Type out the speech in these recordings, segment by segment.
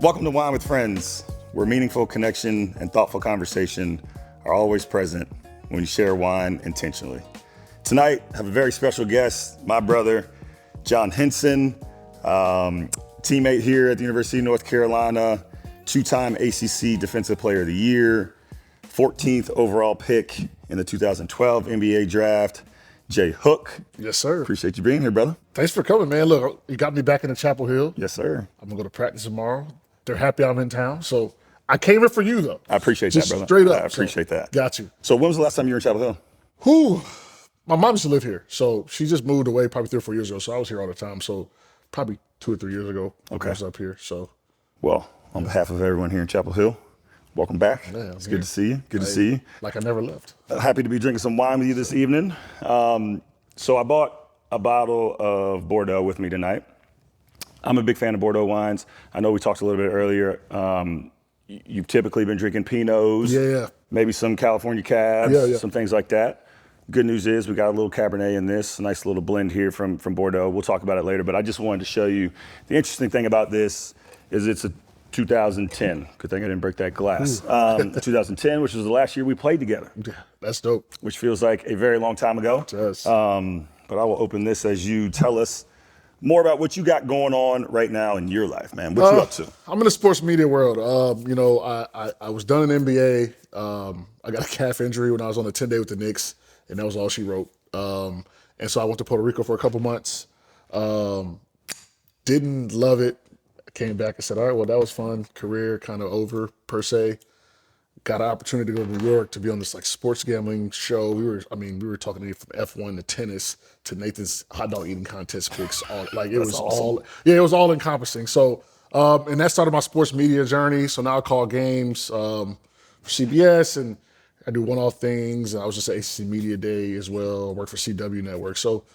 Welcome to Wine with Friends, where meaningful connection and thoughtful conversation are always present when you share wine intentionally. Tonight, I have a very special guest, my brother, John Henson, teammate here at the University of North Carolina, two-time ACC Defensive Player of the Year, 14th overall pick in the 2012 NBA Draft, Jay Hook. Yes, sir. Appreciate you being here, brother. Thanks for coming, man. Look, you got me back into Chapel Hill. Yes, sir. I'm going to go to practice tomorrow. They're happy I'm in town. So I came here for you, though. I appreciate Just that, brother. Straight up. I appreciate that. Got you. So when was the last time you were in Chapel Hill? Who? My mom used to live here. So she just moved away probably 3 or 4 years ago. So I was here all the time. So probably 2 or 3 years ago, I was up here. So, well, on behalf of everyone here in Chapel Hill, welcome back. Yeah, it's good to see you. Good to see you. Like I never left. Happy to be drinking some wine with you this evening. So I bought a bottle of Bordeaux with me tonight. I'm a big fan of Bordeaux wines. I know we talked a little bit earlier. You've typically been drinking Pinots, maybe some California Cabs, some things like that. Good news is we got a little Cabernet in this, a nice little blend here from Bordeaux. We'll talk about it later, but I just wanted to show you the interesting thing about this is it's a 2010. Good thing I didn't break that glass. 2010, which was the last year we played together. Yeah, that's dope. Which feels like a very long time ago. It does. But I will open this as you tell us more about what you got going on right now in your life, man. What you up to? I'm in the sports media world. I was done in NBA. I got a calf injury when I was on a 10-day with the Knicks, and that was all she wrote. And so I went to Puerto Rico for a couple months. Didn't love it. I came back and said, all right, well, that was fun. Career kind of over, per se. Got an opportunity to go to New York to be on this like sports gambling show. We were talking to from F1 to tennis to Nathan's hot dog eating contest picks. It was all encompassing. So, and that started my sports media journey. So now I call games for CBS and I do one-off things. I was just at ACC Media Day as well. I work for CW Network. So,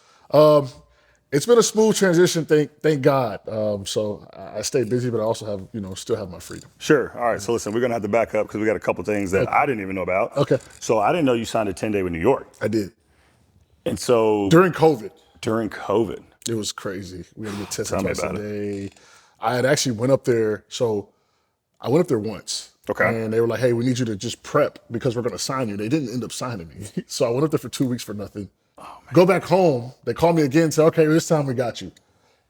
it's been a smooth transition, thank God. So I stay busy, but I also have, still have my freedom. Sure. All right. So listen, we're gonna have to back up because we got a couple things that I didn't even know about. Okay. So I didn't know you signed a 10-day with New York. I did. And so during COVID, it was crazy. We had to get tested twice a day. I had actually went up there. So I went up there once. Okay. And they were like, "Hey, we need you to just prep because we're gonna sign you." They didn't end up signing me. So I went up there for 2 weeks for nothing. Go back home. They called me again and said, okay, this time we got you.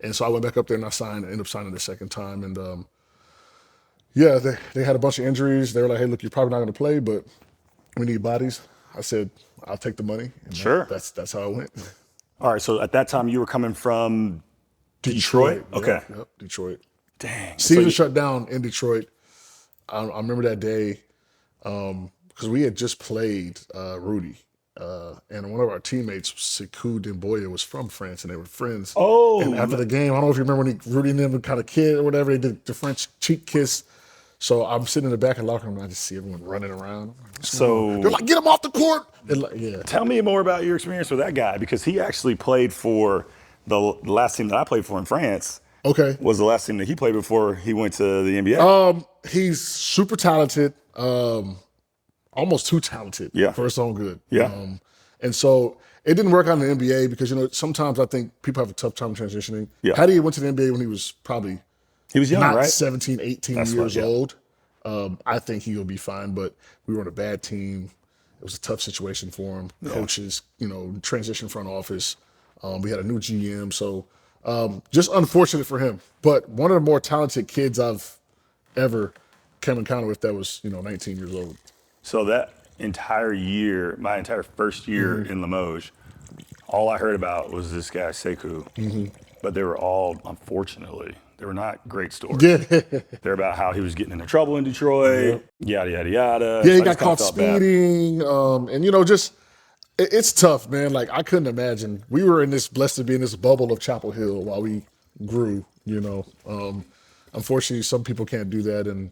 And so I went back up there and I ended up signing the second time. And they had a bunch of injuries. They were like, hey, look, you're probably not going to play, but we need bodies. I said, I'll take the money. And sure. That's how it went. All right. So at that time you were coming from Detroit? Okay. Yep, Detroit. Dang. Season shut down in Detroit. I remember that day because we had just played Rudy. And one of our teammates, Sekou Demboya, was from France, and they were friends. Oh. And after the game, I don't know if you remember when Rudy and them were kind of kid or whatever, they did the French cheek kiss. So I'm sitting in the back of the locker room, and I just see everyone running around. They're like, get him off the court. Tell me more about your experience with that guy, because he actually played for the last team that I played for in France. Okay. Was the last team that he played before he went to the NBA. He's super talented. Almost too talented for his own good. Yeah. And so it didn't work out in the NBA because, sometimes I think people have a tough time transitioning. Yeah. Patty went to the NBA when he was probably young, not right? 17, 18 years old. I think he'll be fine, but we were on a bad team. It was a tough situation for him. Yeah. Coaches, transition front office. We had a new GM. So just unfortunate for him. But one of the more talented kids I've ever come encounter with that was, 19 years old. So that entire year, my entire first year in Limoges, all I heard about was this guy, Sekou. Mm-hmm. But they were all, unfortunately, they were not great stories. Yeah. They're about how he was getting into trouble in Detroit, yada, yada, yada. Yeah, he got caught speeding. It's tough, man. Like, I couldn't imagine. We were blessed to be in this bubble of Chapel Hill while we grew, Unfortunately, some people can't do that, and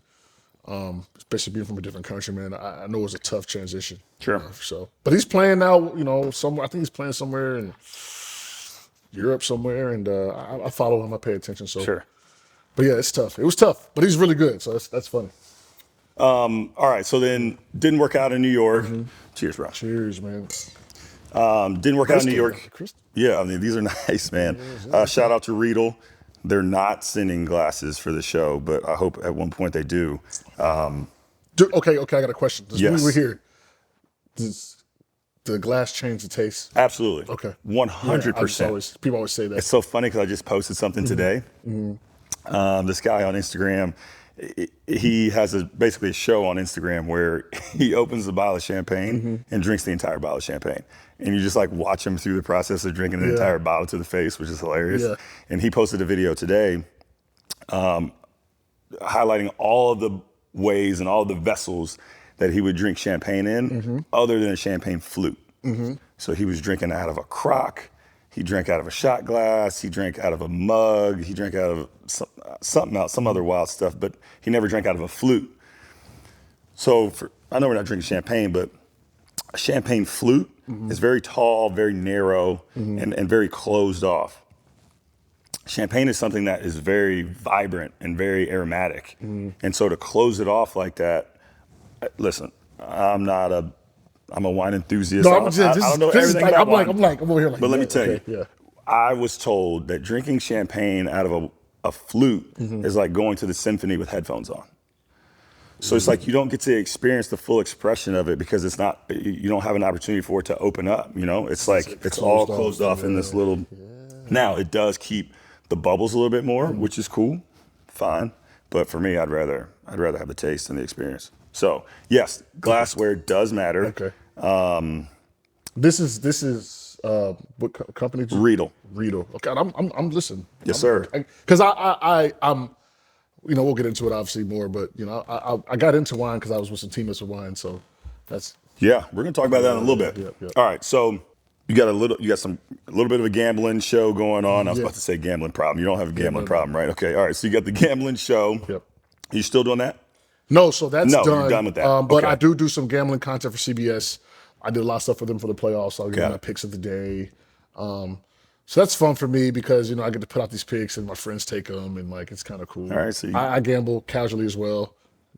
especially being from a different country, man, I know it was a tough transition. Sure. But he's playing now, somewhere. I think he's playing somewhere in Europe somewhere, and I follow him. I pay attention. So. Sure. But yeah, it's tough. It was tough, but he's really good, so that's funny. All right, so then didn't work out in New York. Mm-hmm. Cheers, bro. Cheers, man. Didn't work out in New York. Yeah, these are nice, man. Shout out to Riedel. They're not sending glasses for the show, but I hope at one point they do. Okay, I got a question. Just when we were Yes, here, does the glass change the taste? absolutely. Okay. Yeah, I just 100%. always people always say that. It's so funny because I just posted something today. This guy on Instagram, he has basically a show on Instagram where he opens a bottle of champagne and drinks the entire bottle of champagne. And you just like watch him through the process of drinking the Yeah. entire bottle to the face, which is hilarious. Yeah. And he posted a video today highlighting all of the ways and all of the vessels that he would drink champagne in other than a champagne flute. So he was drinking out of a crock. He drank out of a shot glass. He drank out of a mug. He drank out of something else, some other wild stuff, but he never drank out of a flute. So I know we're not drinking champagne, but a champagne flute is very tall, very narrow, and very closed off. Champagne is something that is very vibrant and very aromatic. And so to close it off like that, listen, I'm a wine enthusiast. No, I don't know this is everything like, about wine. I'm over here like. But let me yeah, tell okay, you, yeah. I was told that drinking champagne out of a flute is like going to the symphony with headphones on. So it's like you don't get to experience the full expression of it because it's not, you don't have an opportunity for it to open up, you know? It's like, it's all closed off in this little, now it does keep the bubbles a little bit more, which is cool, fine. But for me, I'd rather have the taste and the experience. So yes, glassware does matter. Okay. This is what company? Riedel. Riedel. Okay, I'm listening. Yes, sir. Because I'm, you know, we'll get into it obviously more, but you know, I got into wine because I was with some teammates with wine, so that's. Yeah, we're gonna talk about that in a little bit. Yeah. All right, so you got a little bit of a gambling show going on. I was about to say gambling problem. You don't have a gambling problem, right? Okay, all right. So you got the gambling show. Yep. You still doing that? No, so that's No, done. you're done with that. But Okay. I do some gambling content for CBS. I did a lot of stuff for them for the playoffs. So I give them my picks of the day. So that's fun for me because, you know, I get to put out these picks and my friends take them and like it's kind of cool. All right, so I gamble casually as well.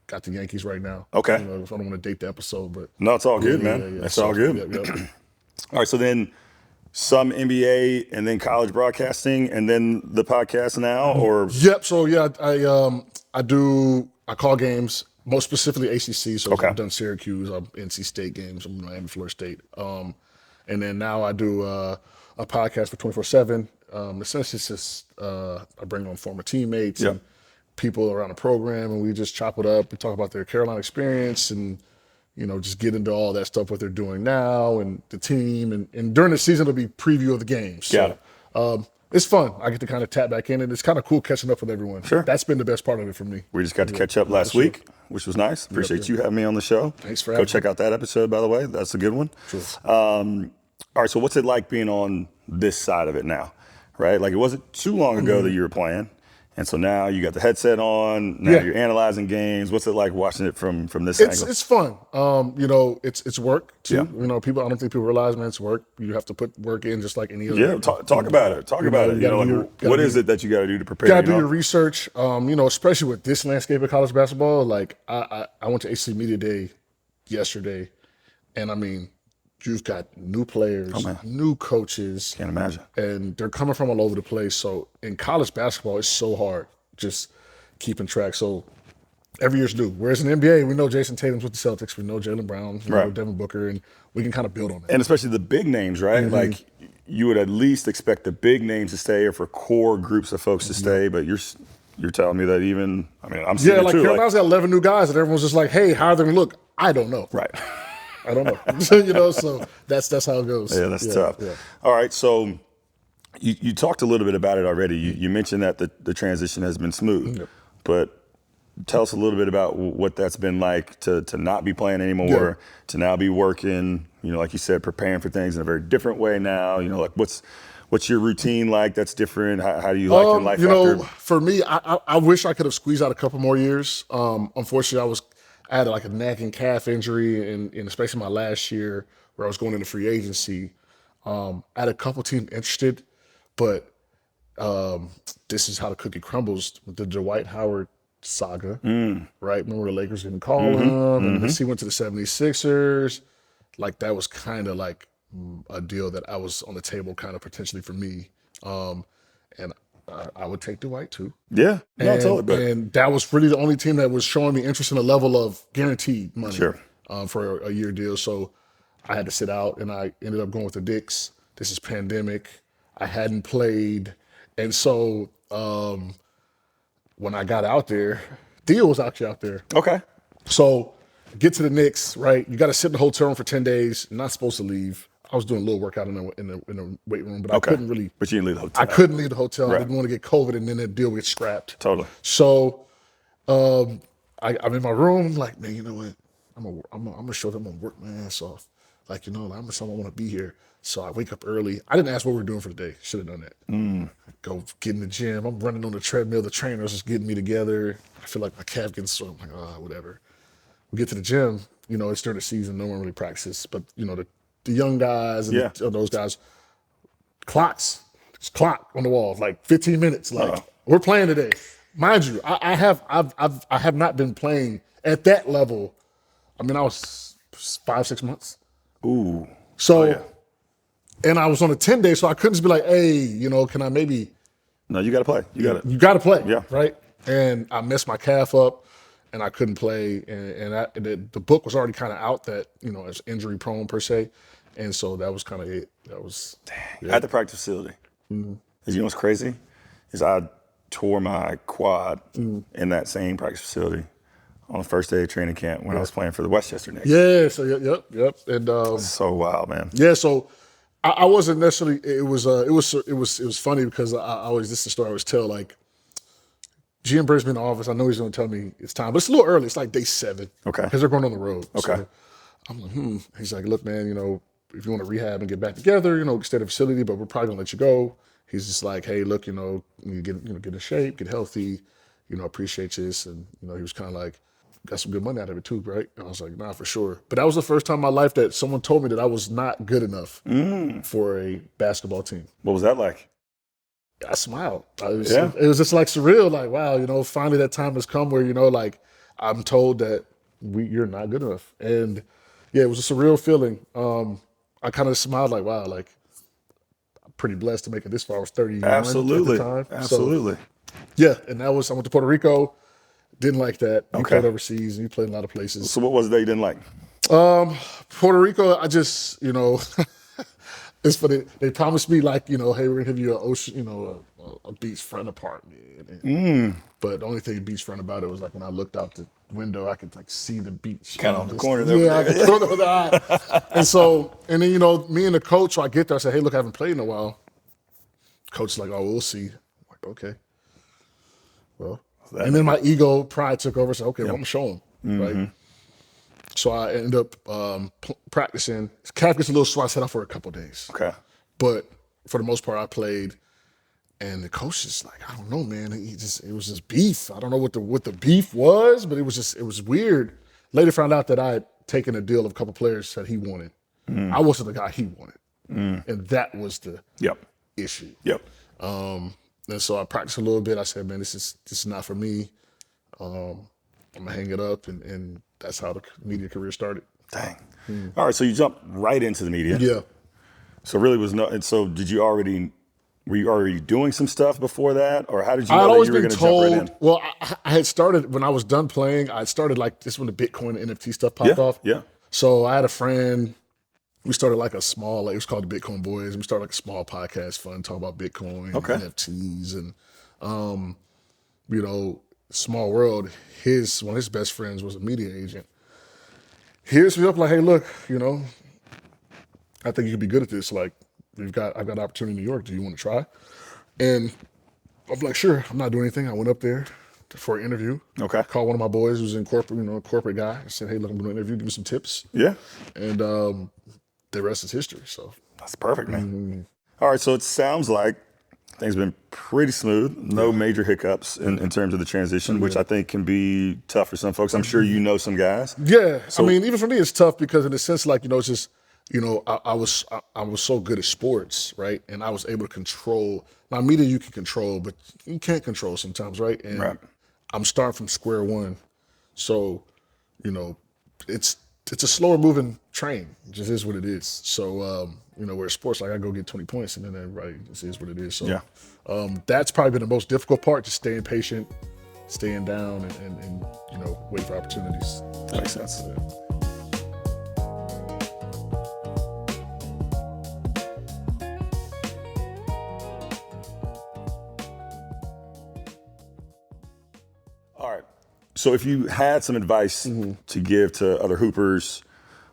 Got the Yankees right now. Okay. You know, if I don't want to date the episode, but No, it's all good, yeah, man. yeah. It's So, all good. Yep. All right, so then some NBA and then college broadcasting and then the podcast now, or Yep. So yeah, I call games, most specifically ACC. So Okay. I've done Syracuse, I'm NC State games, I'm Miami, Florida State. And then now I do a podcast for 24/7. Essentially, it's just I bring on former teammates and people around the program, and we just chop it up. We talk about their Carolina experience and, you know, just get into all that stuff, what they're doing now and the team. And during the season, it'll be preview of the games. Got So it's fun. I get to kind of tap back in, and it's kind of cool catching up with everyone. Sure. That's been the best part of it for me. we just got to catch up last week, which was nice. Appreciate you having me on the show. Thanks for Go having check out that episode, by the way. That's a good one. Sure. All right, so what's it like being on this side of it now, right? Like it wasn't too long ago that you were playing, and so now you got the headset on. Now you're analyzing games. What's it like watching it from this angle? It's fun. You know, it's work too. Yeah. You know, I don't think people realize, man, it's work. You have to put work in just like any other. Yeah, talk about it. Talk about it. You know, like, what is it that you got to do to prepare? Gotta do your research. You know, especially with this landscape of college basketball. Like I went to AC Media Day yesterday, and I mean, you've got new players, new coaches, Can't imagine. and they're coming from all over the place. So in college basketball, it's so hard just keeping track. So every year's new. Whereas in the NBA, we know Jason Tatum's with the Celtics, we know Jaylen Brown, we know Devin Booker, and we can kind of build on that. And especially the big names, right? Like you would at least expect the big names to stay, or for core groups of folks to stay. But you're telling me that even, I mean, I'm seeing Yeah, it like too. Carolina's got 11 new guys, and everyone's just like, "Hey, how are they gonna look?" I don't know. Right. I don't know. You know, so that's how it goes. Yeah, that's tough. Yeah. All right, so you talked a little bit about it already. You mentioned that the transition has been smooth, but tell us a little bit about what that's been like to not be playing anymore, to now be working, you know, like you said, preparing for things in a very different way now. You know, like what's your routine like that's different? How do you like your life You know, after? for me, I wish I could have squeezed out a couple more years. Unfortunately, I had like a nagging calf injury, and especially my last year where I was going into free agency. I had a couple teams interested, but this is how the cookie crumbles with the Dwight Howard saga, right? Remember the Lakers didn't call him, and he went to the 76ers. Like that was kind of like a deal that I was on the table kind of potentially for me. And I would take the white too. Yeah. No, totally. But And that was really the only team that was showing me interest in a level of guaranteed money sure. for a year deal. So I had to sit out, and I ended up going with the Dicks. This is pandemic. I hadn't played, and so when I got out there, Theo was actually out there. Okay. So get to the Knicks, right? You got to sit in the hotel room for 10 days. Not supposed to leave. I was doing a little workout in the weight room, but I couldn't really. But you didn't leave the hotel. I couldn't leave the hotel. Right. I didn't want to get COVID, and then the deal would get scrapped. Totally. So I'm in my room. I'm like, man, you know what? I'm gonna show them I'm gonna work my ass off. Like, you know, I'm someone want to be here. So I wake up early. I didn't ask what we were doing for the day. Should have done that. Go get in the gym. I'm running on the treadmill. The trainer's just getting me together. I feel like my calf getting sore. I'm like, whatever. We get to the gym. You know, it's during the season. No one really practices. But, you know, the young guys and those guys, clocks. There's clock on the wall, like 15 minutes. Like, we're playing today. Mind you, I have not been playing at that level. I mean, I was 5-6 months. Ooh. So, and I was on a 10-day, so I couldn't just be like, hey, you know, can I maybe? No, you got to play. You got to play. Yeah. Right. And I messed my calf up, and I couldn't play. And the book was already kind of out that, you know, it's injury prone per se. And so that was kind of it. That was. At the practice facility. You know what's crazy? Is I tore my quad in that same practice facility on the first day of training camp when I was playing for the Westchester Knicks. Yeah. So yep. And So wild, man. yeah. So I wasn't necessarily. It was funny because I always, this is the story I always tell. Like, GM brings me in the office. I know he's going to tell me it's time, but it's a little early. It's like day 7. Okay. Because they're going on the road. Okay. So I'm like, He's like, look, man, you know, if you want to rehab and get back together, you know, stay at the facility, but we're probably going to let you go. He's just like, hey, look, you know, you get in shape, get healthy, you know, appreciate this. And, you know, he was kind of like, got some good money out of it too, right? And I was like, nah, for sure. But that was the first time in my life that someone told me that I was not good enough for a basketball team. What was that like? I smiled. It was just like surreal, like, wow, you know, finally that time has come where, you know, like, I'm told that you're not good enough. And yeah, it was a surreal feeling. I kind of smiled like, wow, like, I'm pretty blessed to make it this far. I was 31 Absolutely. at the time. Absolutely. So, yeah, and I went to Puerto Rico. Didn't like that. You played overseas and you played in a lot of places. So what was it that you didn't like? Puerto Rico, I just, you know, it's funny. They promised me, like, you know, hey, we're gonna give you an ocean, you know, a beachfront apartment. But the only thing beachfront about it was like when I looked out the window, I could like see the beach. Kind of on the corner there. Yeah, I could corner of the eye. And then, you know, me and the coach, so I get there, I said, hey, look, I haven't played in a while. Coach is like, oh, we'll see. I'm like, okay. Well, and then my pride took over. So, okay, well, I'm gonna show him, right? So I ended up practicing. His calf gets a little sore. I sat out for a couple of days. Okay. But for the most part, I played. And the coach is like, I don't know, man. It was just beef. I don't know what the beef was, but it was weird. Later found out that I had taken a deal of a couple players that he wanted. I wasn't the guy he wanted. And that was the issue. Yep. And so I practiced a little bit. I said, man, this is not for me. I'm gonna hang it up, and that's how the media career started. Dang. All right, so you jumped right into the media. Yeah. So really was no. And so were you already doing some stuff before that, or how did you know I'd that always you were been going to jump right in? told. Well, I had started when I was done playing. I started like this when the Bitcoin and NFT stuff popped off. Yeah. So I had a friend. We started like a small, it was called the Bitcoin Boys. We started like a small podcast, fun, talk about Bitcoin, NFTs, and you know, small world. One of his best friends was a media agent. He hits me up like, hey, look, you know, I think you could be good at this. Like, I've got an opportunity in New York. Do you want to try? And I'm like, sure. I'm not doing anything. I went up there for an interview. Okay. Called one of my boys who's in corporate, you know, a corporate guy. I said, hey, look, I'm doing an interview. Give me some tips. Yeah. And the rest is history. So that's perfect, man. All right, so it sounds like things have been pretty smooth. No major hiccups in terms of the transition, which I think can be tough for some folks. I'm sure you know some guys. Yeah. I mean, even for me, it's tough because in a sense, like, you know, it's just, you know, I was so good at sports, right? And I was able to control. Now, media you can control, but you can't control sometimes, right? And I'm starting from square one. So, you know, it's it's a slower moving train. It just is what it is. So, where sports, like I go get 20 points and then everybody just is what it is. So Yeah. that's probably been the most difficult part, just staying patient, staying down and wait for opportunities. That makes sense. Yeah. All right. So if you had some advice to give to other hoopers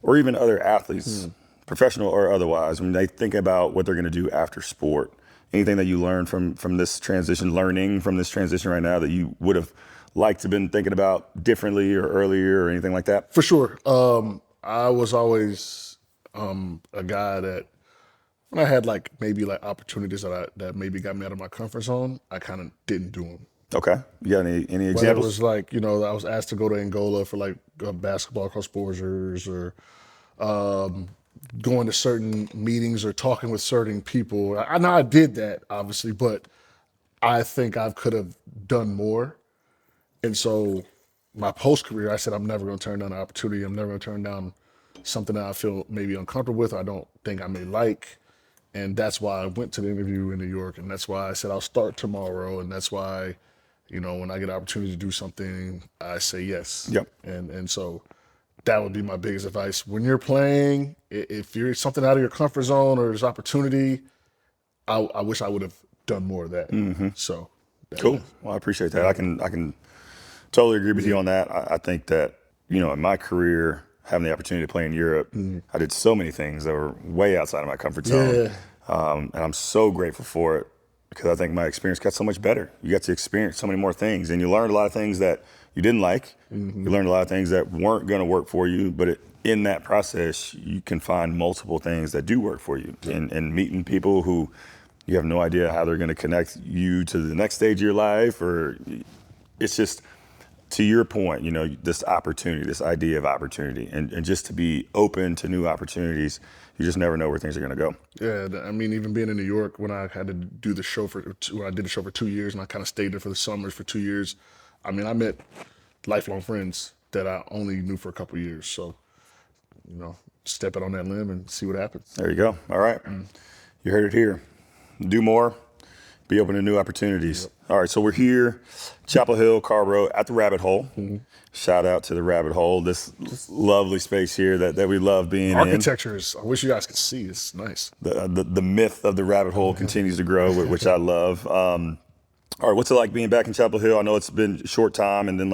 or even other athletes, professional or otherwise, when they think about what they're going to do after sport, anything that you learned from this transition, learning from this transition right now that you would have liked to have been thinking about differently or earlier or anything like that? For sure. I was always a guy that when I had maybe opportunities that maybe got me out of my comfort zone, I kind of didn't do them. Okay. You got any Whether it examples? was I was asked to go to Angola for basketball cross-borders or going to certain meetings or talking with certain people. I know I did that, obviously, but I think I could have done more. And so my post-career, I said, I'm never going to turn down an opportunity. I'm never going to turn down something that I feel maybe uncomfortable with or I don't think I may like. And that's why I went to the interview in New York. And that's why I said I'll start tomorrow. And that's why, when I get an opportunity to do something, I say yes. Yep. And so that would be my biggest advice. When you're playing, if you're something out of your comfort zone or there's opportunity, I wish I would have done more of that. So Cool. Well, I appreciate that. I can totally agree with you on that. I think that, in my career, having the opportunity to play in Europe, I did so many things that were way outside of my comfort zone. And I'm so grateful for it because I think my experience got so much better. You got to experience so many more things and you learned a lot of things that you didn't like. You learned a lot of things that weren't going to work for you, but in that process, you can find multiple things that do work for you and meeting people who you have no idea how they're going to connect you to the next stage of your life, or it's just, to your point, this opportunity, this idea of opportunity, and just to be open to new opportunities. You just never know where things are going to go. Yeah, I mean, even being in New York, when I had to do the show when I did the show for 2 years, and I kind of stayed there for the summers for 2 years. I mean, I met lifelong friends that I only knew for a couple of years. So, step it on that limb and see what happens. There you go. All right, you heard it here. Do more. Be open to new opportunities. Yep. All right, so we're here, Chapel Hill, Carborough, at the Rabbit Hole. Shout out to the Rabbit Hole, this lovely space here that we love being Architecture is, I wish you guys could see, it's nice. The myth of the Rabbit Hole continues to grow, which I love. All right, what's it like being back in Chapel Hill? I know it's been a short time, and then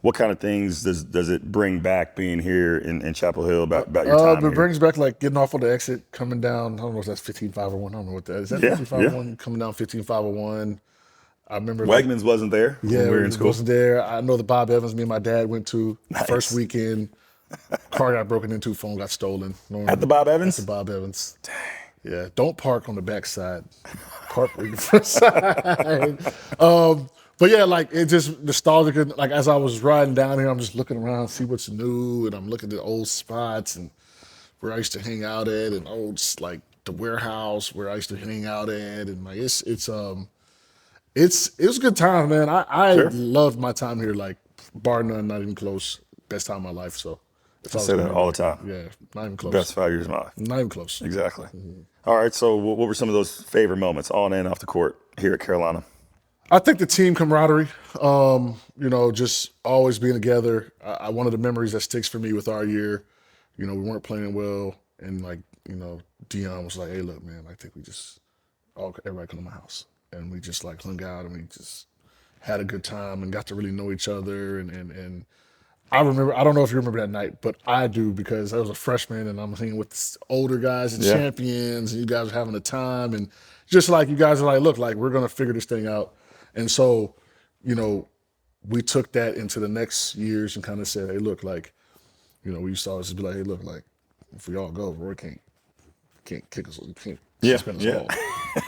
what kind of things does it bring back being here in Chapel Hill about your time It here? brings back getting off on the exit, coming down, I don't know if that's 15501, I don't know what that is. Is that 15501? Coming down 15501. I remember Wegmans wasn't there when we were in school. Wasn't there. I know the Bob Evans me and my dad went to first weekend. Car got broken into, phone got stolen. At the Bob Evans? At the Bob Evans. Dang. Yeah, don't park on the back side. Park on the front side. But yeah, it just nostalgic. As I was riding down here, I'm just looking around, see what's new, and I'm looking at old spots and where I used to hang out at, and old the warehouse where I used to hang out at, and it was a good time, man. I loved my time here, bar none, not even close. Best time of my life. So I say that all the time. Yeah, not even close. Best 5 years of my life. Not even close. Exactly. All right, so what were some of those favorite moments on and off the court here at Carolina? I think the team camaraderie, just always being together. One of the memories that sticks for me with our year, we weren't playing well, and Dion was like, "Hey, look, man, I think we just everybody come to my house," and we just hung out and we just had a good time and got to really know each other. And I remember, I don't know if you remember that night, but I do because I was a freshman and I'm hanging with older guys and champions, and you guys are having a time, and just you guys are look, we're gonna figure this thing out. And so, we took that into the next years and kind of said, hey, look, we used to always be hey, look, if we all go, Roy can't kick us, can't suspend us all.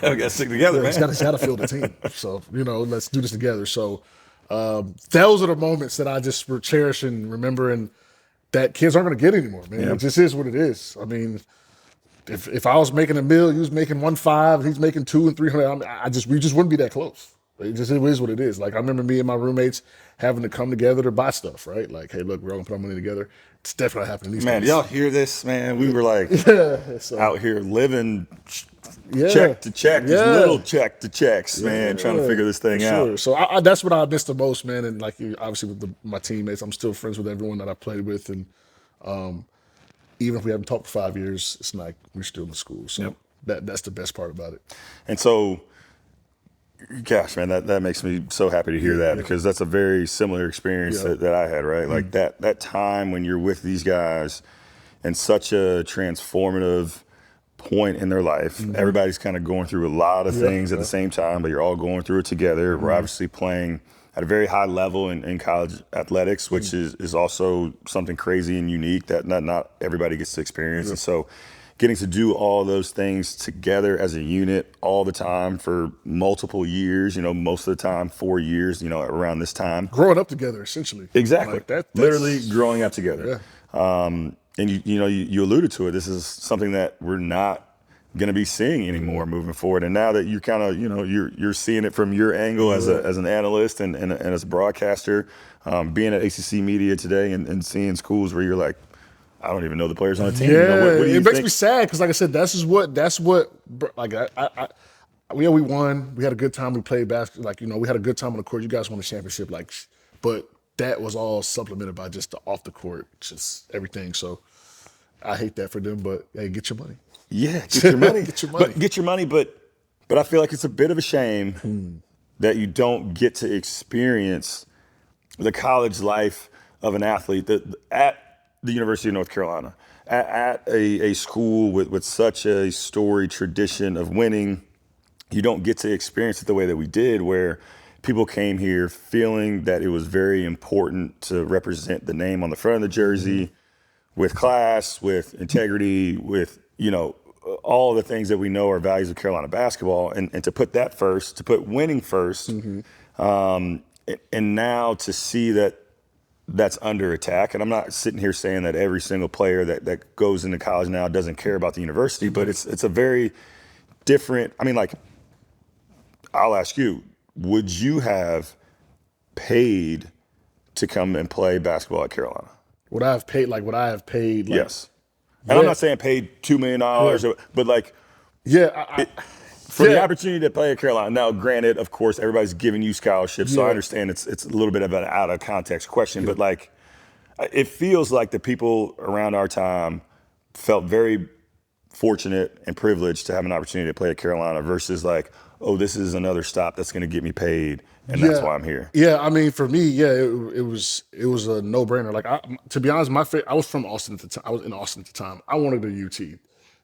We got to stick together, man. He's got to field the team. So, let's do this together. So, those are the moments that I just cherish and remember, and that kids aren't going to get anymore, man. It just is what it is. I mean, if I was making $1 million, he was making 1.5, he's making 200 and 300. We just wouldn't be that close. It just is what it is. Like I remember me and my roommates having to come together to buy stuff, right? Like, hey, look, we're gonna put our money together. It's definitely happening these Man, days. y'all hear this, man? We were like So, out here living yeah, check to check, these yeah. little check to checks, man, trying to Yeah, figure this thing for out. sure. So that's what I miss the most, man. And like obviously with my teammates, I'm still friends with everyone that I played with, and even if we haven't talked for 5 years, it's like we're still in school. So that's the best part about it. And so, gosh, man, that makes me so happy to hear that because that's a very similar experience that I had, right? Like that time when you're with these guys and such a transformative point in their life. Everybody's kind of going through a lot of things at the same time, but you're all going through it together. We're obviously playing at a very high level in college athletics, which is also something crazy and unique that not everybody gets to experience. And so getting to do all those things together as a unit all the time for multiple years, most of the time 4 years, around this time. Growing up together, essentially. Exactly. Like that's literally growing up together. Yeah. And you alluded to it. This is something that we're not going to be seeing anymore moving forward. And now that you kind of, you're seeing it from your angle as an analyst and as a broadcaster, being at ACC Media today and seeing schools where you're like, I don't even know the players on the team. Yeah, What do you it makes think? me sad because, like I said, that's what. Like we won. We had a good time. We played basketball. Like we had a good time on the court. You guys won the championship. Like, but that was all supplemented by just the off the court, just everything. So I hate that for them. But hey, get your money. Yeah, get your money. Get your money. But get your money. But I feel like it's a bit of a shame that you don't get to experience the college life of an athlete at the University of North Carolina, at a school with such a storied tradition of winning. You don't get to experience it the way that we did, where people came here feeling that it was very important to represent the name on the front of the jersey with class, with integrity, with, all the things that we know are values of Carolina basketball, and to put that first, to put winning first, and now to see that that's under attack. And I'm not sitting here saying that every single player that goes into college now doesn't care about the university, but it's a very different. I mean, like, I'll ask you, would you have paid to come and play basketball at Carolina? Would I have paid? Like, would I have paid? Like, Yes. And I'm not saying paid $2 million, but like, yeah, for the opportunity to play at Carolina. Now, granted, of course, everybody's giving you scholarships, so I understand it's a little bit of an out of context question, but like, it feels like the people around our time felt very fortunate and privileged to have an opportunity to play at Carolina versus like, oh, this is another stop that's going to get me paid, and that's why I'm here. Yeah, I mean, for me, it was a no brainer. Like, to be honest, I was from Austin at the time. I was in Austin at the time. I wanted a UT.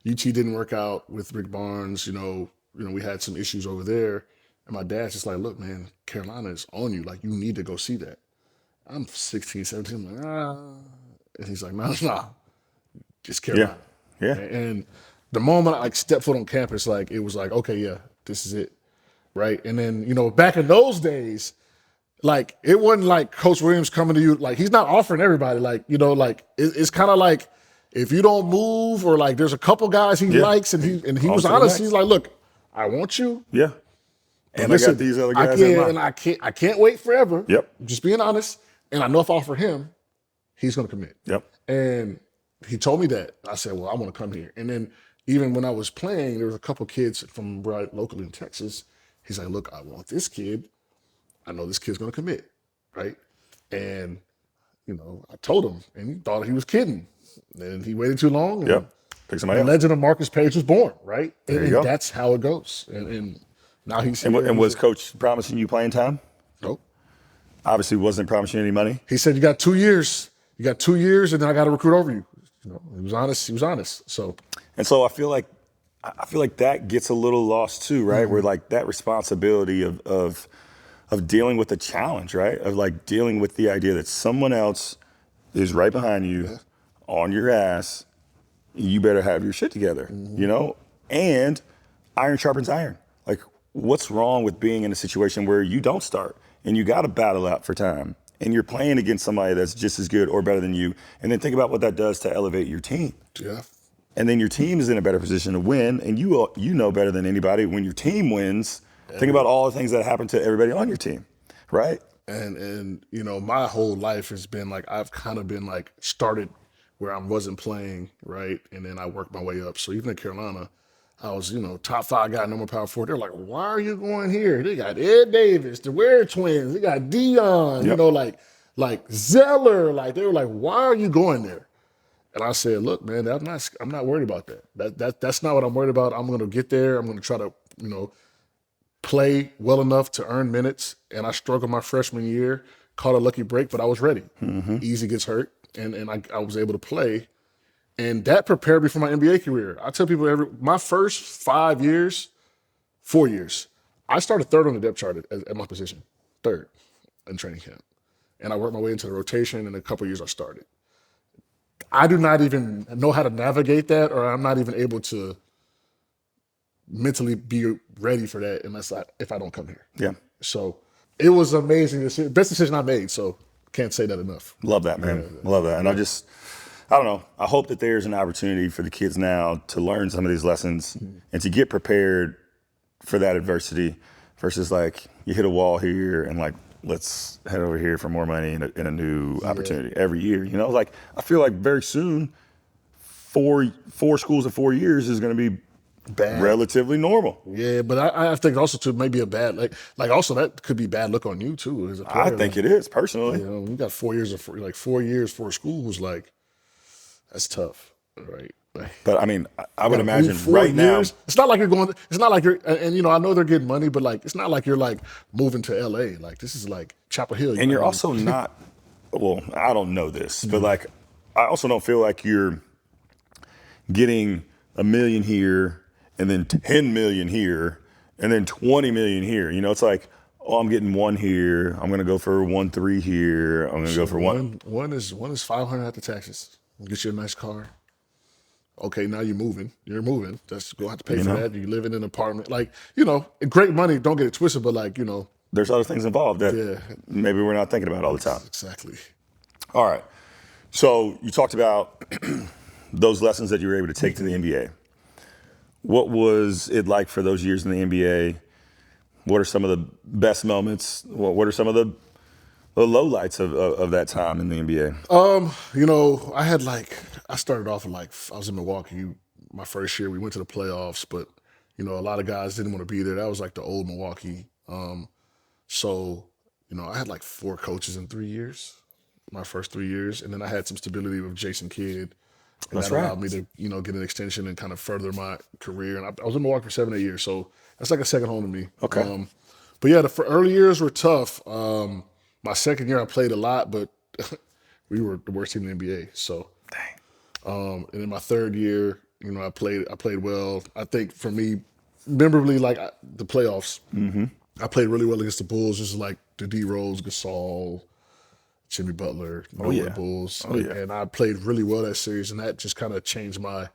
UT didn't work out with Rick Barnes. We had some issues over there, and my dad's just like, look, man, Carolina is on you. Like, you need to go see that. I'm 16, 17. I'm like, and he's like, nah, just Carolina. Yeah. And the moment I stepped foot on campus, like, it was like, okay, yeah, this is it, right? And then, back in those days, like, it wasn't like Coach Williams coming to you, like, he's not offering everybody, like, it's kind of like, if you don't move or like there's a couple guys he likes and he was honest, he's like, look, I want you. Yeah. And listen, I got these other guys I can't wait forever. Yep. Just being honest. And I know if I offer him, he's going to commit. Yep. And he told me that. I said, well, I want to come here. And then even when I was playing, there was a couple kids from right locally in Texas. He's like, look, I want this kid. I know this kid's going to commit, right? And, I told him, and he thought he was kidding. And he waited too long. And Pick somebody the else. legend of Marcus Page was born, right? There and you go. That's how it goes. And now he's here. And was Coach promising you playing time? Nope. Obviously wasn't promising you any money. He said, you got 2 years. You got 2 years, and then I got to recruit over you. He was honest. He was honest. So, and so I feel like that gets a little lost too, right? Where like that responsibility of dealing with the challenge, right? Of like dealing with the idea that someone else is right behind you, on your ass. You better have your shit together, And iron sharpens iron. Like, what's wrong with being in a situation where you don't start and you got to battle out for time and you're playing against somebody that's just as good or better than you, and then think about what that does to elevate your team. Yeah. And then your team is in a better position to win, and you know better than anybody when your team wins, Think about all the things that happened to everybody on your team, right? And you know, my whole life has been like I've kind of been like started where I wasn't playing, right, and then I worked my way up. So even in Carolina, I was, you know, top 5 guy, number power forward. They're like, why are you going here? They got Ed Davis, the Ware twins, they got Dion, you Yep. know, like Zeller, like they were like, why are you going there? And I said, look, man, I'm not worried about that. That's not what I'm worried about. I'm going to get there. I'm going to try to, you know, play well enough to earn minutes. And I struggled my freshman year, caught a lucky break, but I was ready. Easy gets hurt, and I was able to play. And that prepared me for my NBA career. I tell people my first 4 years, I started third on the depth chart at my position, third in training camp. And I worked my way into the rotation, and in a couple of years I started. I do not even know how to navigate that, or I'm not even able to mentally be ready for that if I don't come here. Yeah. So it was amazing. Best decision I made. So can't say that enough. Love that, man. Love that. And I don't know. I hope that there's an opportunity for the kids now to learn some of these lessons and to get prepared for that adversity versus like you hit a wall here and like, let's head over here for more money and a new opportunity every year. You know, like I feel like very soon, four schools in 4 years is going to be Bad. relatively normal. Yeah, but I think also too maybe a bad like also that could be bad look on you too as a player. I think it is personally. You know, you got 4 years of like 4 years for schools, like that's tough, right? Like, But I mean, I would imagine move 4 right now. years. It's not like you're going. It's not like you're. And you know, I know they're getting money, but like, it's not like you're like moving to LA. Like this is like Chapel Hill. And you're also not, well, I don't know this, but like, I also don't feel like you're getting $1 million here and then 10 million here and then 20 million here. You know, it's like, oh, I'm getting 1 here. I'm going to go for 1.3 here. I'm going to go for one. One is 500 after taxes. Get you a nice car. Okay, now you're moving. You're moving. That's go have to pay for that. You live in an apartment. Like, you know, great money. Don't get it twisted, but like, you know. There's other things involved that maybe we're not thinking about all the time. Exactly. All right. So you talked about those lessons that you were able to take to the NBA. What was it like for those years in the NBA? What are some of the best moments? What are some of the lowlights of that time in the NBA? You know, I started off like I was in Milwaukee my first year. We went to the playoffs, but you know, a lot of guys didn't want to be there. That was like the old Milwaukee. So, you know, I had like 4 coaches in 3 years, my first 3 years, and then I had some stability with Jason Kidd. And That's that allowed right. me to, you know, get an extension and kind of further my career. And I was in Milwaukee for 7, 8 years, so that's like a second home to me. Okay. But yeah, the early years were tough. My second year I played a lot, but we were the worst team in the NBA. So, Dang. and in my third year, you know, I played well. I think for me, memorably, like the playoffs, I played really well against the Bulls, just like the D Rose, Gasol, Jimmy Butler, yeah. Bulls. Oh, yeah. And I played really well that series, and that just kind of changed my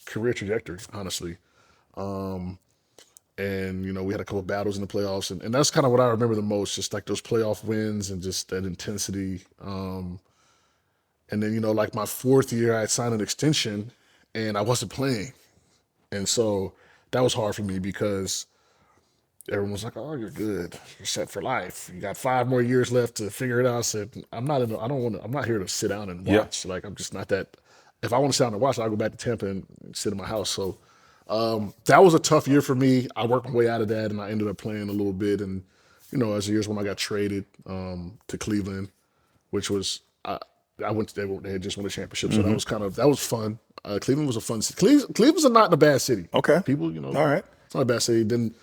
career trajectory, honestly. And, you know, we had a couple battles in the playoffs, and that's kind of what I remember the most, just like those playoff wins and just that intensity. And then, you know, like my 4th year, I had signed an extension, and I wasn't playing. And so that was hard for me because everyone was like, "Oh, you're good. You're set for life. You got 5 more years left to figure it out." I said, I'm not here to sit down and watch. Like, I'm just not that. If I want to sit down and watch, I'll go back to Tampa and sit in my house. So that was a tough year for me. I worked my way out of that, and I ended up playing a little bit. And, you know, as the years when I got traded to Cleveland, which was, I went to, they had just won a championship. So that was fun. Cleveland was a fun city. Cleveland's not a bad city. Okay. People, you know. All right. It's not a bad city. Then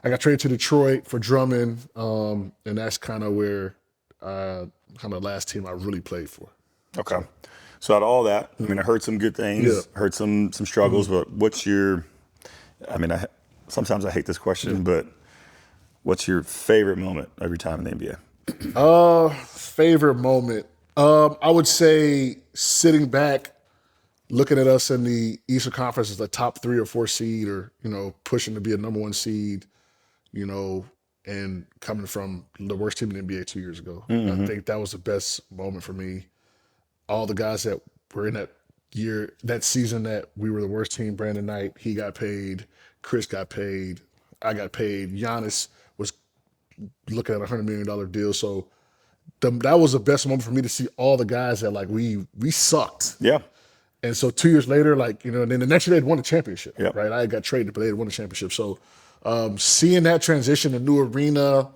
I got traded to Detroit for Drummond, and that's kind of where kind of last team I really played for. Okay. So out of all that, I mean, I heard some good things, heard some struggles, but what's your, I mean, sometimes I hate this question, but what's your favorite moment of your time in the NBA? Favorite moment. I would say sitting back, looking at us in the Eastern Conference as a top 3 or 4 seed, or, you know, pushing to be a number 1 seed, you know, and coming from the worst team in the NBA 2 years ago. I think that was the best moment for me. All the guys that were in that year, that season that we were the worst team, Brandon Knight, he got paid, Chris got paid, I got paid. Giannis looking at $100 million deal. So that was the best moment for me to see all the guys that like we sucked. Yeah. And so 2 years later, like, and then the next year they'd won the championship, Yep. right? I got traded, but they had won the championship. So seeing that transition, a new arena,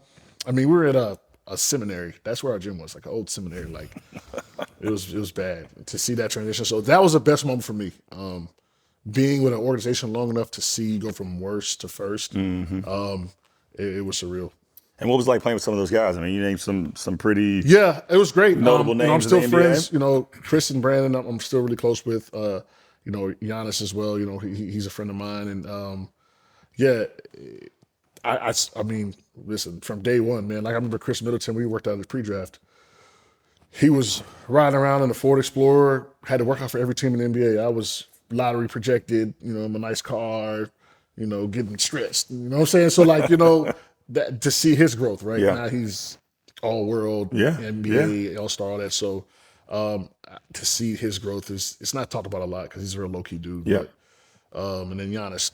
I mean, we were at a seminary. That's where our gym was, like an old seminary. Like it was bad to see that transition. So that was the best moment for me. Being with an organization long enough to see you go from worst to first, it was surreal. And what was it like playing with some of those guys? I mean, you named some pretty Yeah, it was great. notable names. I'm still in the NBA. friends. Chris and Brandon, I'm still really close with. Giannis as well. He's a friend of mine, and I mean, listen, from day one, man. Like I remember Chris Middleton. We worked out his pre-draft. He was riding around in the Ford Explorer. Had to work out for every team in the NBA. I was lottery projected. In a nice car. Getting stressed. You know what I'm saying? So like, that to see his growth, right? Yeah. Now he's all world, NBA, All-Star, all that. So to see his growth it's not talked about a lot because he's a real low-key dude. Yeah. But, and then Giannis,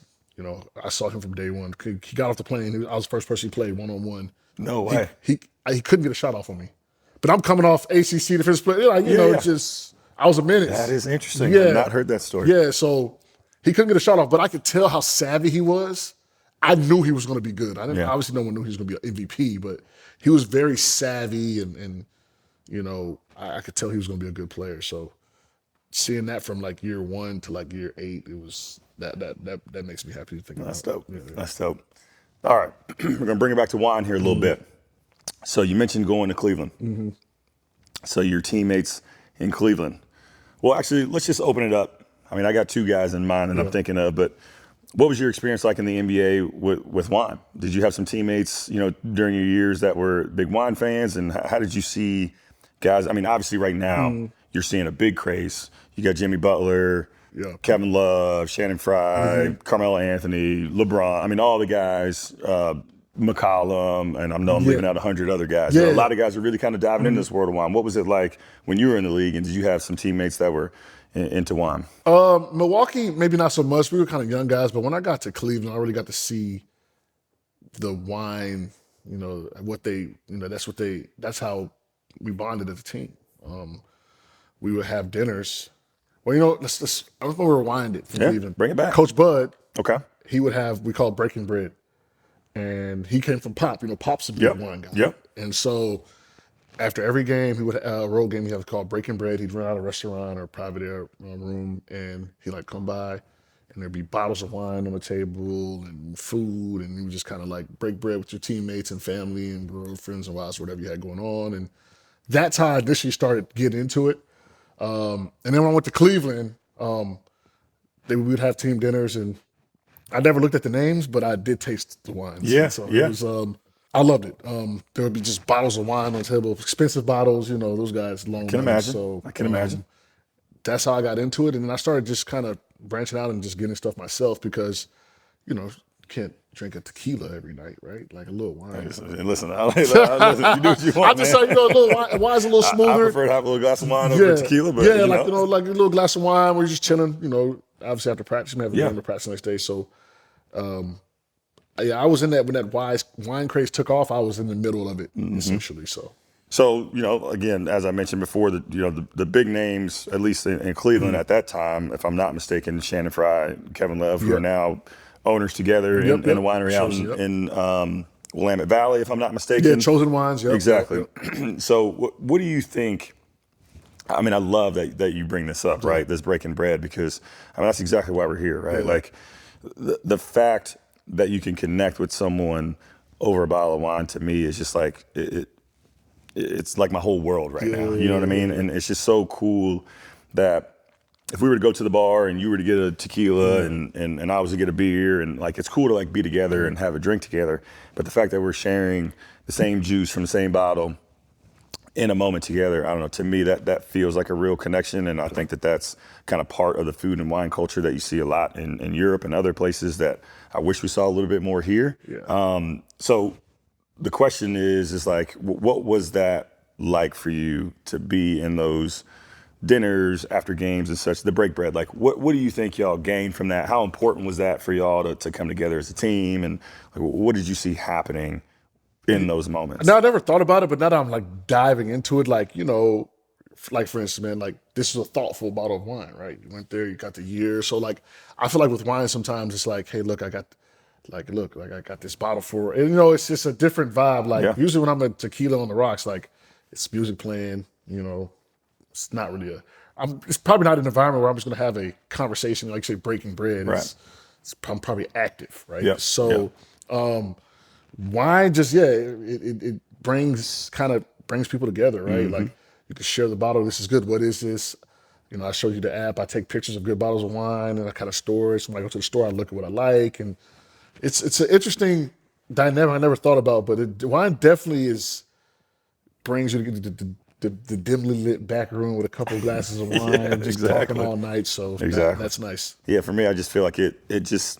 I saw him from day one. He got off the plane. I was the first person he played one-on-one. No way. He couldn't get a shot off on me. But I'm coming off ACC defensive player. It's just I was a menace. That is interesting. Yeah. I've not heard that story. Yeah, so he couldn't get a shot off, but I could tell how savvy he was. I knew he was going to be good. Obviously no one knew he was going to be an MVP, but he was very savvy and I could tell he was going to be a good player. So seeing that from like year 1 to like year 8, it was that makes me happy to think That's about. dope. Yeah. That's dope. All right. We're going to bring it back to wine here a little bit. So you mentioned going to Cleveland. So your teammates in Cleveland. Well, actually, let's just open it up. I mean, I got 2 guys in mind that I'm thinking of, but what was your experience like in the NBA with wine? Did you have some teammates, during your years that were big wine fans? And how did you see guys? I mean, obviously right now you're seeing a big craze. You got Jimmy Butler, Kevin Love, Shannon Fry, Carmelo Anthony, LeBron. I mean, all the guys, McCollum, and I'm leaving out 100 other guys. Yeah. A lot of guys are really kind of diving into this world of wine. What was it like when you were in the league, and did you have some teammates that were into wine? Milwaukee, maybe not so much. We were kind of young guys, but when I got to Cleveland, I really got to see the wine, that's how we bonded as a team. We would have dinners. Well, let's rewind it from Cleveland. Bring it back. Coach Bud, Okay. he would have, we call it breaking bread. And he came from Pop. Pop's a big wine guy. Yep. And so after every game, he would a road game. He had called breaking bread. He'd run out a restaurant or a private air room, and he'd come by, and there'd be bottles of wine on the table and food, and you would just kind of break bread with your teammates and family and girlfriends and wives, whatever you had going on. And that's how I initially started getting into it. And then when I went to Cleveland, we would have team dinners, and I never looked at the names, but I did taste the wines. Yeah, so yeah. It was, I loved it. There would be just bottles of wine on the table, expensive bottles. Those guys long. I can imagine. So I can imagine. That's how I got into it, and then I started just kind of branching out and just getting stuff myself because, you can't drink a tequila every night, right? Like a little wine. Listen, you do what you want, I just say, a little wine's a little smoother. I prefer to have a little glass of wine over tequila, but like a little glass of wine where you're just chilling. Obviously after practice, you may have a game to practice the next day. So, I was in that when that wine craze took off. I was in the middle of it essentially. So again, as I mentioned before, the big names, at least in Cleveland at that time, if I'm not mistaken, Shannon Fry, Kevin Love, who are now owners together in a winery out in Willamette Valley, if I'm not mistaken. Yeah, Chosen Wines. Yep, exactly. Yep. So what do you think? I mean, I love that you bring this up, right? This breaking bread, because that's exactly why we're here, right? Yeah. Like the fact that you can connect with someone over a bottle of wine, to me, is just like it's like my whole world right now. You know what I mean? And it's just so cool that if we were to go to the bar and you were to get a tequila and I was to get a beer, and it's cool to be together and have a drink together. But the fact that we're sharing the same juice from the same bottle in a moment together, I don't know, to me that feels like a real connection. And I think that's kind of part of the food and wine culture that you see a lot in Europe and other places that I wish we saw a little bit more here. Yeah. So the question is what was that like for you to be in those dinners after games and such, the break bread? What do you think y'all gained from that? How important was that for y'all to come together as a team? And what did you see happening in those moments. Now I never thought about it, but now that I'm like diving into it, like, like for instance, man, like this is a thoughtful bottle of wine, right? You went there, you got the year. So like I feel like with wine sometimes it's like, hey, look, I got this bottle for, and it's just a different vibe. Like Yeah. usually when I'm at tequila on the rocks, like it's music playing, it's not really it's probably not an environment where I'm just gonna have a conversation, like say breaking bread. Right. I'm probably active, right? Yeah. So wine just it brings people together, right? Mm-hmm. Like you can share the bottle. This is good. What is this? I show you the app. I take pictures of good bottles of wine and I kind of store it. So when I go to the store, I look at what I like, and it's an interesting dynamic I never thought about. But wine definitely brings you to the dimly lit back room with a couple of glasses of wine, and just exactly. talking all night. So Exactly. that's nice. Yeah, for me, I just feel like it triggers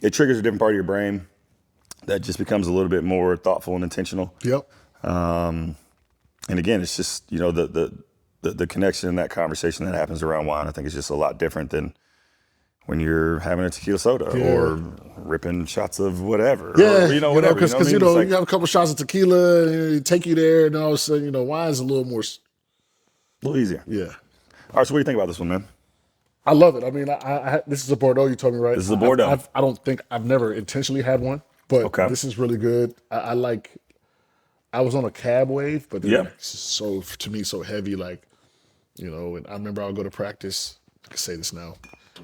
a different part of your brain that just becomes a little bit more thoughtful and intentional. Yep. And again, it's just, the connection and that conversation that happens around wine, I think is just a lot different than when you're having a tequila soda or ripping shots of whatever. Yeah, or, whatever. Because It's like, you have a couple shots of tequila, and it take you there, and all of a sudden, wine's a little more. a little easier. Yeah, All right, so what do you think about this one, man? I love it. I mean, this is a Bordeaux. You told me, right? This is a Bordeaux. I don't think I've never intentionally had one, but Okay. this is really good. I like. I was on a cab wave, but Yeah. it's so to me so heavy, like, And I remember I would go to practice. I can say this now.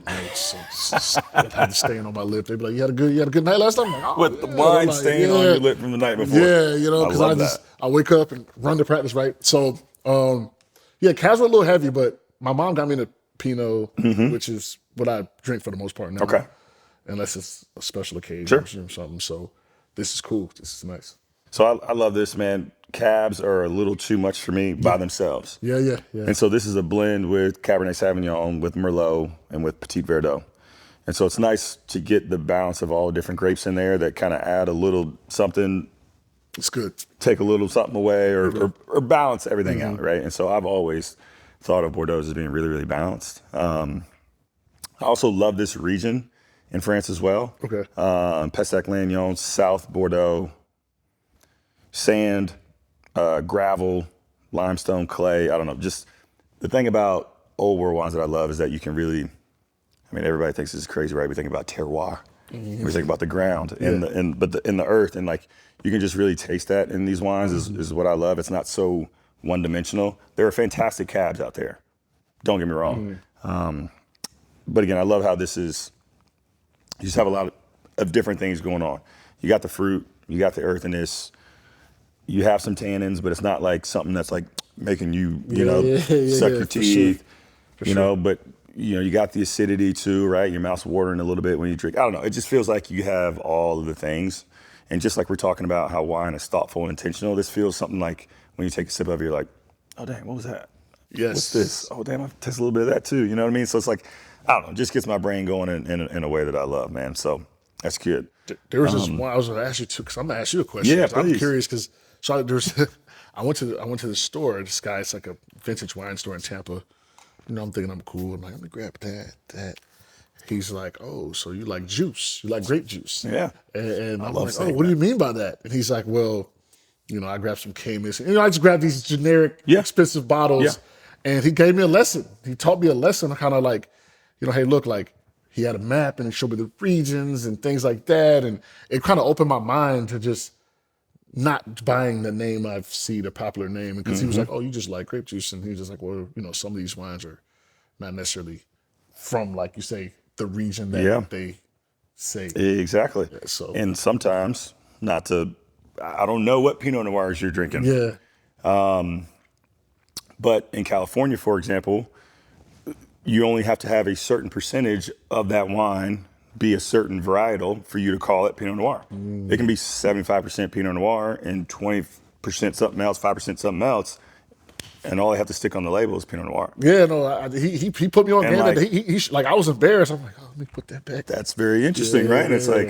It had to staying on my lip. They'd be like, "You had a good night last time." I'm like, oh, With the yeah. wine Like, stain on your lip from the night before. Yeah, because love that. I wake up and run to practice, right? So, cabs were a little heavy, but my mom got me into Pinot, which is what I drink for the most part now. Okay. Unless it's a special occasion Sure. or something. So this is cool. This is nice. So I love this, man. Cabs are a little too much for me by themselves. Yeah. And so this is a blend with Cabernet Sauvignon, with Merlot, and with Petit Verdot. And so it's nice to get the balance of all the different grapes in there that kind of add a little something, It's good. take a little something away, or balance everything out, right? And so I've always thought of Bordeaux as being really, really balanced. I also love this region in France as well. Okay. Pessac-Léognan, South Bordeaux, sand, gravel, limestone, clay. I don't know. Just the thing about old world wines that I love is that you can really, everybody thinks this is crazy, right? We think about terroir. We think about the ground and in the earth, and like you can just really taste that in these wines is what I love. It's not so one dimensional. There are fantastic cabs out there. Don't get me wrong. But again, I love how this is. You just have a lot of different things going on. You got the fruit, you got the earthiness. You have some tannins, but it's not like something that's like making you, suck your teeth, but you got the acidity too, right? Your mouth's watering a little bit when you drink. I don't know. It just feels like you have all of the things. And just like we're talking about how wine is thoughtful and intentional, this feels something like when you take a sip of it, you're like, oh, dang, what was that? Yes. What's this? Oh, damn, I taste a little bit of that too. You know what I mean? So it's like, I don't know, it just gets my brain going in a way that I love, man. So that's good. There was this one I was going to ask you too, because I'm going to ask you a question. Yeah, I'm please. curious because I went to the store. This guy, it's like a vintage wine store in Tampa. I'm thinking I'm cool. I'm like, let me grab that. He's like, oh, so you like juice? You like grape juice? Yeah. And I'm love like, saying oh, what do you mean by that? And he's like, well, I grabbed some Camus. I just grabbed these generic, expensive bottles. Yeah. And he gave me a lesson. He taught me a lesson, kind of like, hey, look, like he had a map and he showed me the regions and things like that. And it kind of opened my mind to just not buying the name I've seen, a popular name. Because he was like, oh, you just like grape juice. And he was just like, well, some of these wines are not necessarily from, like you say, the region that they say. Exactly. Yeah, so. And sometimes, I don't know what Pinot Noirs you're drinking. Yeah. But in California, for example, you only have to have a certain percentage of that wine be a certain varietal for you to call it Pinot Noir. It can be 75% Pinot Noir and 20% something else, 5% something else, and all I have to stick on the label is Pinot Noir. Yeah, no, he put me on game. Like, Like I was embarrassed. I'm like, oh, let me put that back. That's very interesting, right? And it's like,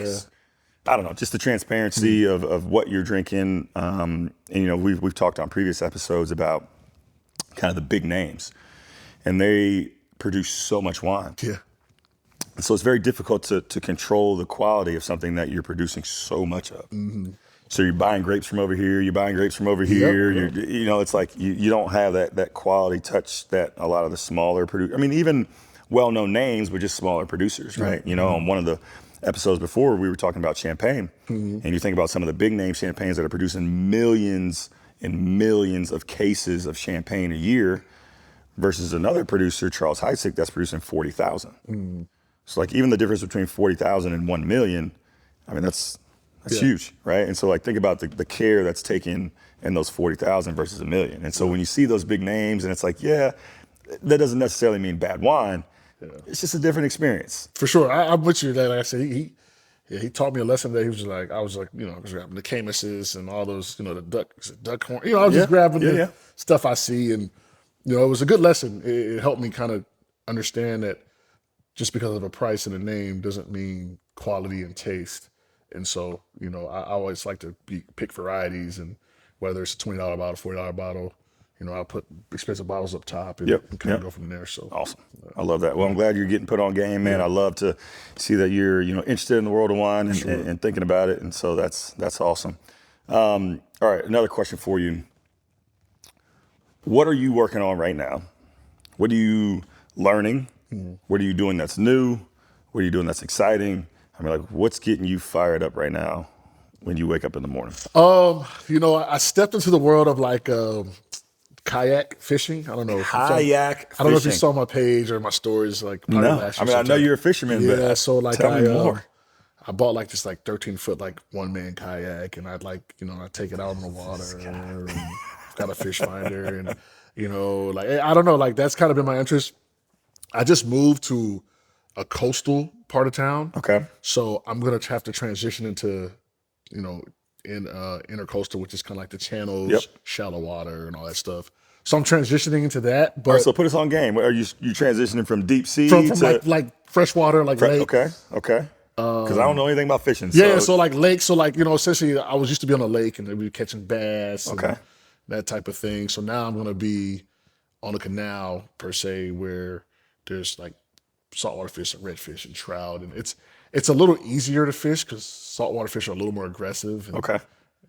I don't know, just the transparency of what you're drinking. And we've talked on previous episodes about kind of the big names, and they produce so much wine. Yeah. So it's very difficult to control the quality of something that you're producing so much of. So you're buying grapes from over here, you're buying grapes from over here. Yep. You know, it's like you don't have that quality touch that a lot of the smaller producers, I mean, even well-known names, but just smaller producers, right? You know, on one of the episodes before, we were talking about champagne. And you think about some of the big name champagnes that are producing millions and millions of cases of champagne a year versus another producer, Charles Heisig, that's producing 40,000. So like even the difference between 40,000 and 1 million, I mean, that's huge, right? And so like think about the care that's taken in those 40,000 versus a million. And so when you see those big names and it's like, yeah, that doesn't necessarily mean bad wine. It's just a different experience. For sure. I'm with you. Like I said, he taught me a lesson that he was like, I was like, you know, I was grabbing the Camises and all those, you know, the duck horn. You know, I was just grabbing the stuff I see. And, you know, it was a good lesson. It helped me kind of understand that just because of a price and a name doesn't mean quality and taste. And so, you know, I always like to pick varieties, and whether it's a $20 bottle, $40 bottle, you know, I'll put expensive bottles up top and kind of go from there. So awesome. I love that. Well, I'm glad you're getting put on game, man. I love to see that you're, you know, interested in the world of wine and thinking about it. And so that's awesome. All right. Another question for you. What are you working on right now? What are you learning? What are you doing that's new? What are you doing that's exciting? I mean, like, what's getting you fired up right now when you wake up in the morning? You know, I stepped into the world of like kayak fishing. I don't know. Kayak fishing. I don't know if you saw my page or my stories. Like, no. last year I mean, I know you're a fisherman, but so like tell me more. I bought like this like 13-foot like one-man kayak, and I'd like, you know, I take it out on the water and got a fish finder, and you know, like I don't know, like that's kind of been my interest. I just moved to a coastal part of town. Okay. So I'm gonna have to transition into, you know, in intercoastal, which is kind of like the channels, shallow water, and all that stuff. So I'm transitioning into that. But all right, so put us on game. Are you transitioning from deep sea from to like freshwater, like lake? Okay. Because I don't know anything about fishing. So like lakes. So like, you know, essentially, I was used to be on a lake and we were catching bass, and that type of thing. So now I'm gonna be on a canal per se, where there's like saltwater fish and redfish and trout, and it's a little easier to fish because saltwater fish are a little more aggressive. And,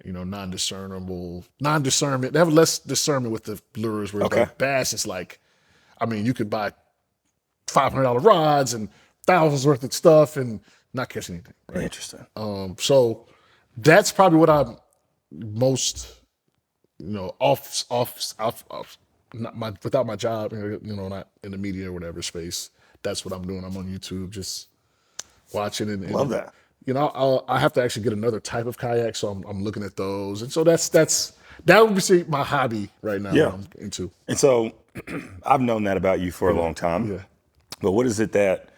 you know, non-discerment. They have less discernment with the lures. Whereas like bass is like, I mean, you could buy $500 rods and thousands worth of stuff and not catch anything. Right? Interesting. So that's probably what I'm most, you know, without my job, you know, not in the media or whatever space. That's what I'm doing. I'm on YouTube just watching and love that. You know, I have to actually get another type of kayak, so I'm looking at those, and so that would be my hobby right now. Yeah. That I'm into. And so I've known that about you for a long time. Yeah. But what is it that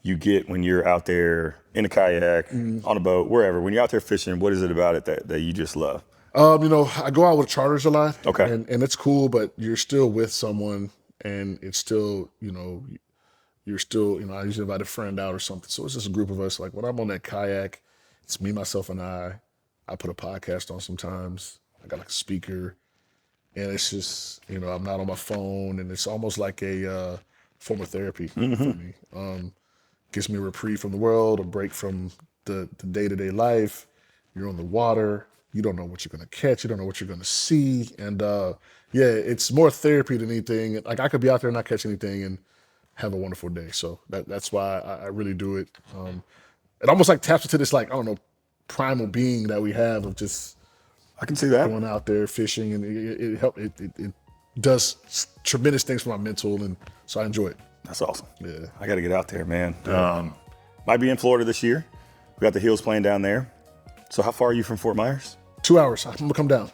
you get when you're out there in a kayak, on a boat, wherever? When you're out there fishing, what is it about it that you just love? You know, I go out with charters a lot. Okay. And it's cool, but you're still with someone, and it's still, you know, you're still, you know, I usually invite a friend out or something. So it's just a group of us. Like when I'm on that kayak, it's me, myself, and I. I put a podcast on sometimes. I got like a speaker, and it's just, you know, I'm not on my phone, and it's almost like a form of therapy for me. Gives me a reprieve from the world, a break from the day-to-day life. You're on the water. You don't know what you're going to catch. You don't know what you're going to see. And it's more therapy than anything. Like I could be out there and not catch anything and have a wonderful day. So that's why I really do it. It almost like taps into this, like, I don't know, primal being that we have of just, I can see that. Going out there fishing, and it does tremendous things for my mental, and so I enjoy it. That's awesome. Yeah. I got to get out there, man. Might be in Florida this year. We got the Hills playing down there. So how far are you from Fort Myers? 2 hours. I'm gonna come down.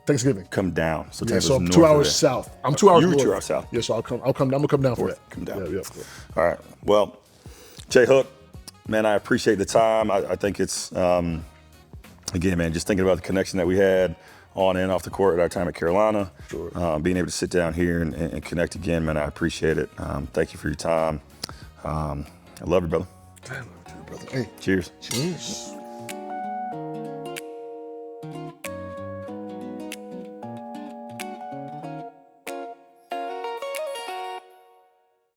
Thanksgiving. Come down. So Yeah, take so us I'm north 2 of hours there. south. I'm 2 hours You're north. 2 hours south. Yeah, so I'm gonna come down for that. Come down. Yeah. All right. Well, Jay Hook, man, I appreciate the time. I think it's, again, man, just thinking about the connection that we had on and off the court at our time at Carolina. Sure. Being able to sit down here and connect again, man, I appreciate it. Thank you for your time. I love you, brother. I love you, brother. Hey. Cheers. Cheers.